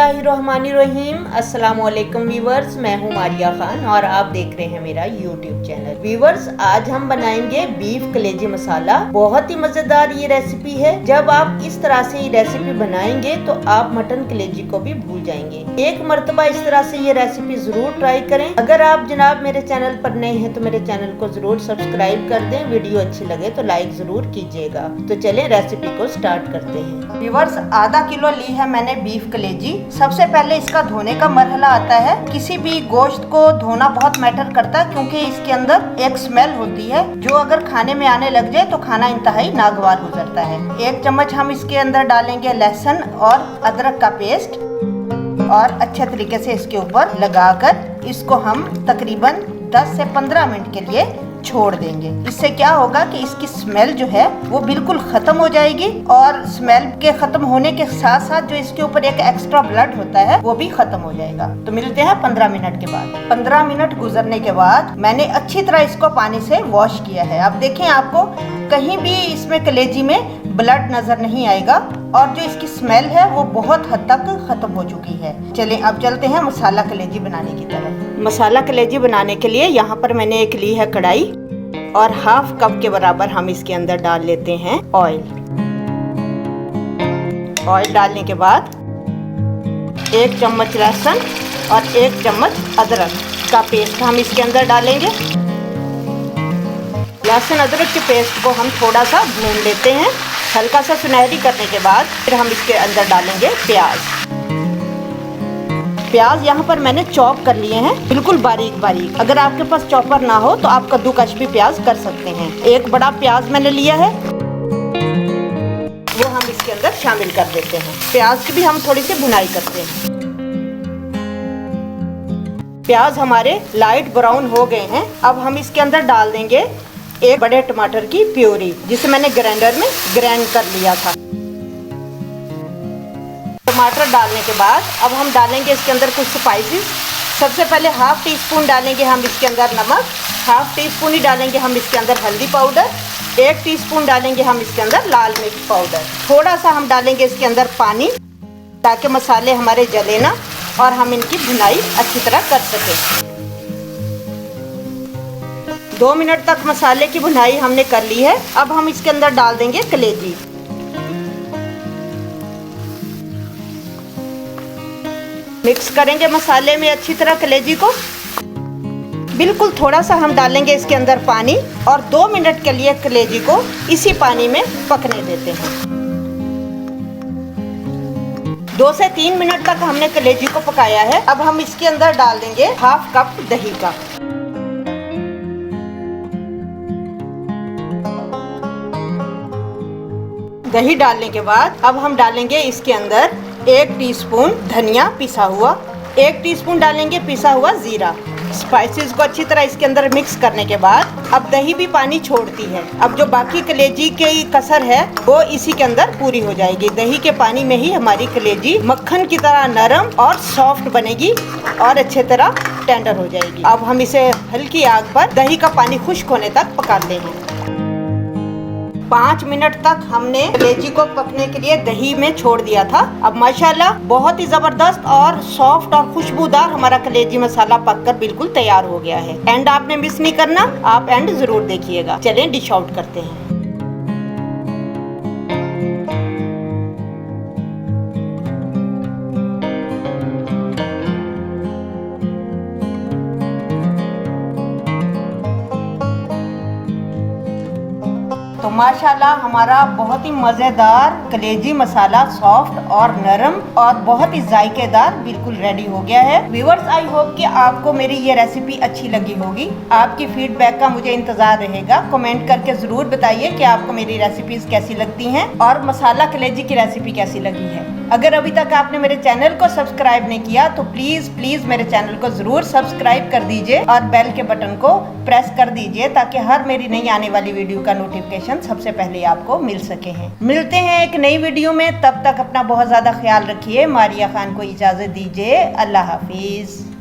बिस्मिल्लाहिर्रहमानिर्रहीम। अस्सलाम वालेकुम व्यूवर्स, मैं हूं मारिया खान और आप देख रहे हैं मेरा यूट्यूब चैनल। व्यूवर्स, आज हम बनाएंगे बीफ कलेजी मसाला। बहुत ही मजेदार ये रेसिपी है। जब आप इस तरह से ये रेसिपी बनाएंगे तो आप मटन कलेजी को भी भूल जाएंगे। एक मर्तबा इस तरह से ये रेसिपी जरूर ट्राई करें। अगर आप जनाब मेरे चैनल पर नए हैं तो मेरे चैनल को जरूर सब्सक्राइब कर दें। वीडियो अच्छी लगे तो लाइक जरूर कीजिएगा। तो चलें रेसिपी को स्टार्ट करते हैं। व्यूवर्स, आधा किलो ली है मैंने बीफ कलेजी। सबसे पहले इसका धोने का मरहला आता है। किसी भी गोश्त को धोना बहुत मैटर करता है क्योंकि इसके अंदर एक स्मेल होती है जो अगर खाने में आने लग जाए तो खाना इंतहाई नागवार हो जाता है। 1 चम्मच हम इसके अंदर डालेंगे लहसुन और अदरक का पेस्ट और अच्छे तरीके से इसके ऊपर लगाकर इसको हम तकरीबन 10 से 15 मिनट के लिए छोड़ देंगे। इससे क्या होगा कि इसकी स्मेल जो है वो बिल्कुल खत्म हो जाएगी और स्मेल के खत्म होने के साथ साथ जो इसके ऊपर एक एक्स्ट्रा ब्लड होता है वो भी खत्म हो जाएगा। तो मिलते हैं 15 मिनट के बाद। 15 मिनट गुजरने के बाद मैंने अच्छी तरह इसको पानी से वॉश किया है। अब देखें, आपको कहीं भी इसमें कलेजी में ब्लड नजर नहीं आएगा और जो इसकी स्मेल है वो बहुत हद तक खत्म हो चुकी है। चलें अब चलते हैं मसाला कलेजी बनाने की तरफ। मसाला कलेजी बनाने के लिए यहाँ पर मैंने एक ली है कढ़ाई और हाफ कप के बराबर हम इसके अंदर डाल लेते हैं ऑयल। ऑयल डालने के बाद 1 चम्मच लहसुन और 1 चम्मच अदरक का पेस्ट हम इसके अंदर डालेंगे। लहसुन अदरक के पेस्ट को हम थोड़ा सा भून लेते हैं। हल्का सा सुनहरी करने के बाद फिर हम इसके अंदर डालेंगे प्याज। प्याज यहाँ पर मैंने चॉप कर लिए हैं, बिल्कुल बारीक बारीक। अगर आपके पास चॉपर ना हो तो आप कद्दूकश भी प्याज कर सकते हैं। एक बड़ा प्याज मैंने लिया है, वो हम इसके अंदर शामिल कर देते हैं। प्याज की भी हम थोड़ी सी भुनाई करते हैं। प्याज हमारे लाइट ब्राउन हो गए हैं। अब हम इसके अंदर डाल देंगे 1 बड़े टमाटर की प्यूरी जिसे मैंने ग्राइंडर में ग्राइंड कर लिया था। टमाटर डालने के बाद अब हम डालेंगे इसके अंदर कुछ स्पाइसेस। सबसे पहले हाफ टी स्पून डालेंगे हम इसके अंदर नमक, हाफ टी स्पून ही डालेंगे हम इसके अंदर हल्दी पाउडर, 1 टीस्पून डालेंगे हम इसके अंदर लाल मिर्च पाउडर। थोड़ा सा हम डालेंगे इसके अंदर पानी ताकि मसाले हमारे जले ना और हम इनकी भुनाई अच्छी तरह कर सकें। 2 मिनट तक मसाले की भुनाई हमने कर ली है। अब हम इसके अंदर डाल देंगे कलेजी। मिक्स करेंगे मसाले में अच्छी तरह कलेजी को। बिल्कुल थोड़ा सा हम डालेंगे इसके अंदर पानी और 2 मिनट के लिए कलेजी को इसी पानी में पकने देते हैं। 2 से 3 मिनट तक हमने कलेजी को पकाया है। अब हम इसके अंदर डाल देंगे हाफ कप दही का। दही डालने के बाद अब हम डालेंगे इसके अंदर 1 टीस्पून धनिया पिसा हुआ, 1 टीस्पून डालेंगे पिसा हुआ जीरा। स्पाइसेस को अच्छी तरह इसके अंदर मिक्स करने के बाद अब दही भी पानी छोड़ती है। अब जो बाकी कलेजी की कसर है वो इसी के अंदर पूरी हो जाएगी। दही के पानी में ही हमारी कलेजी मक्खन की तरह नरम और सॉफ्ट बनेगी और अच्छे तरह टेंडर हो जाएगी। अब हम इसे हल्की आग पर दही का पानी खुश्क होने तक पकाते हैं। 5 मिनट तक हमने कलेजी को पकने के लिए दही में छोड़ दिया था। अब माशाल्लाह बहुत ही जबरदस्त और सॉफ्ट और खुशबूदार हमारा कलेजी मसाला पककर बिल्कुल तैयार हो गया है। एंड आपने मिस नहीं करना, आप एंड जरूर देखिएगा। चलें डिश आउट करते हैं। तो माशाल्लाह हमारा बहुत ही मज़ेदार कलेजी मसाला सॉफ्ट और नरम और बहुत ही जायकेदार बिल्कुल रेडी हो गया है। व्यूअर्स, आई होप कि आपको मेरी ये रेसिपी अच्छी लगी होगी। आपकी फीडबैक का मुझे इंतजार रहेगा। कमेंट करके ज़रूर बताइए कि आपको मेरी रेसिपीज़ कैसी लगती हैं और मसाला कलेजी की रेसिपी कैसी लगी है। अगर अभी तक आपने मेरे चैनल को सब्सक्राइब नहीं किया तो प्लीज़ मेरे चैनल को ज़रूर सब्सक्राइब कर दीजिए और बेल के बटन को प्रेस कर दीजिए ताकि हर मेरी नई आने वाली वीडियो का नोटिफिकेशन सबसे पहले आपको मिल सके हैं। मिलते हैं एक नई वीडियो में, तब तक अपना बहुत ज़्यादा ख्याल रखिए। मारिया खान को इजाज़त दीजिए। अल्लाह हाफिज़।